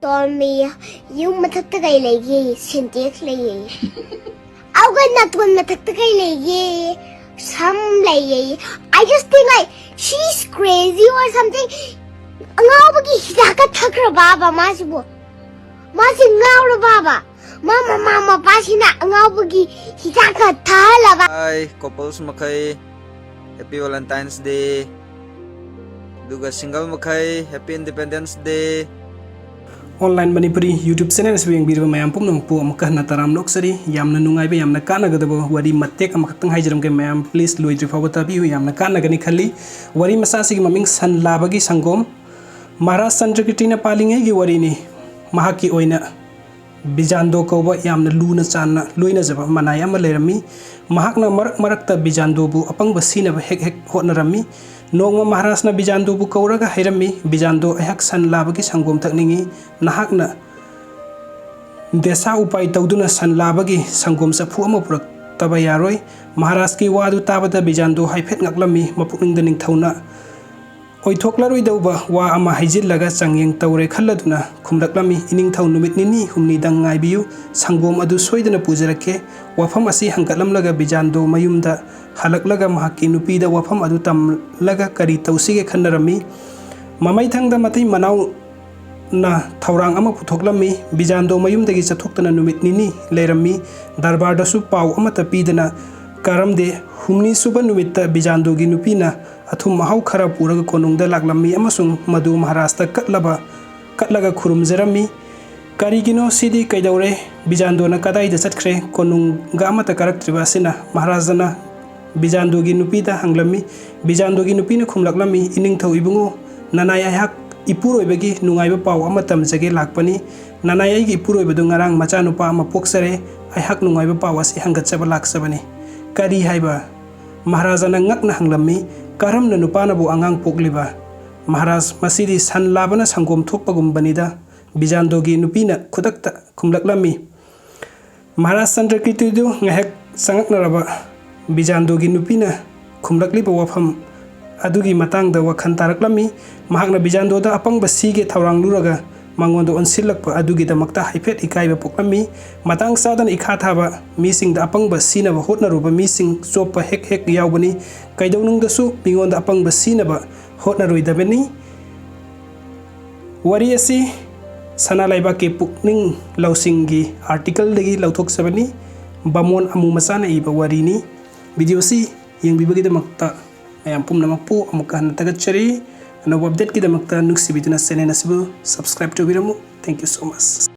told me you matatagay lagi, syntax lagi. Ako natun matatagay lagi, some lagi. I just think like she's crazy or something. Ngaw bagi hidaka takra baba masibo. Masi ngaw ra baba. Mama pasina ngaw bagi hidaka thala ba. Hi couples makai, happy Valentine's Day. Duga single makai, happy Independence Day. Online Manipuri YouTube channel se yang birba mayam pum nang pu amkah nataram loksari yamna nungai be yamna kana gadabo wari matek amakhtang haijaram ke mayam please loitri fawata bi yamna kana gani khali wari masasi gi maming san labagi sangom Maharaj Chandrakirtina palinge gi wari ni mahaki oina bijando ko ba yamna luna channa loina jaba manai ama lerami mahakna marakta bijando bu apang basina ba hek hotnarami Nongma Maharaj na bijando bu kauraga hairami bijando ahak san labagi sangom takningi nahakna desa upai tauduna san labagi sangom sapu ama purak taba yaroi Maharaj ki wadu tabada bijando haifet ngaklami mapukning daning thauna oithoklaroi dauba wa ama haijillaga changyeng taure khalladuna khumlaklami ining thau numit nini humni dang ngaibiu sangom adu soidana pujarake wafam asi hangkatlamlaga bijando mayumda halaklaga mahaki nupida wafam adu tamlaga kari tausige khanarami mamai thangda matai manau na thaurang ama puthoklami bijando mayumdagi chathoktana numit nini lerami darbar dasu pau ama tapidana karamde humni suba numitta bijando gi nupina athum mahau khara puraga konungda laklami amasung madu Maharashta katlaga khurumjarami karigino sidi kaidaure bijando na kadai da chatkre konunga amata karaktriba sina Maharajana bijando gi nupida hanglami bijando gi nupina khumlaklami iningthau ibungo nanai ahak ipuroibagi nungaiba pau amatam jage lakpani nanai ai gi ipuroibadu ngarang macha nupa ama poksare ahak nungaiba pau asi hangatchaba laksabani kari haiba Maharajana ngakna hanglami karam na nupana bu angang pokliba Maharaj masidi san labana sangom thokpagum banida bijando gi nupina khudakta khumlaklami Maharaj Chandrakirtidu ngahek sangaknaraba bijando gi nupina khumlakliba wafam adugi matangda wakhan taraklami mahakna bijando da apangba sige thaurang luraga mangondo onsilakpa adugi damakta haifet ikaiba poklami matang sadan ikha thaba mising da apangba sinaba hotnaruba mising chopa hek yaubani kaidaunungdasu mingonda apangba sinaba hotnaruidabani wari asi sanalaiba ke pukning lausinggi article dagi lauthok sabani bamon amu masana iba warini video si yang bibagi damakta ayam pumnamakpu amuka hanatagachari ano update ki damakta nuksibiduna channel asibu subscribe to biramu. Thank you so much.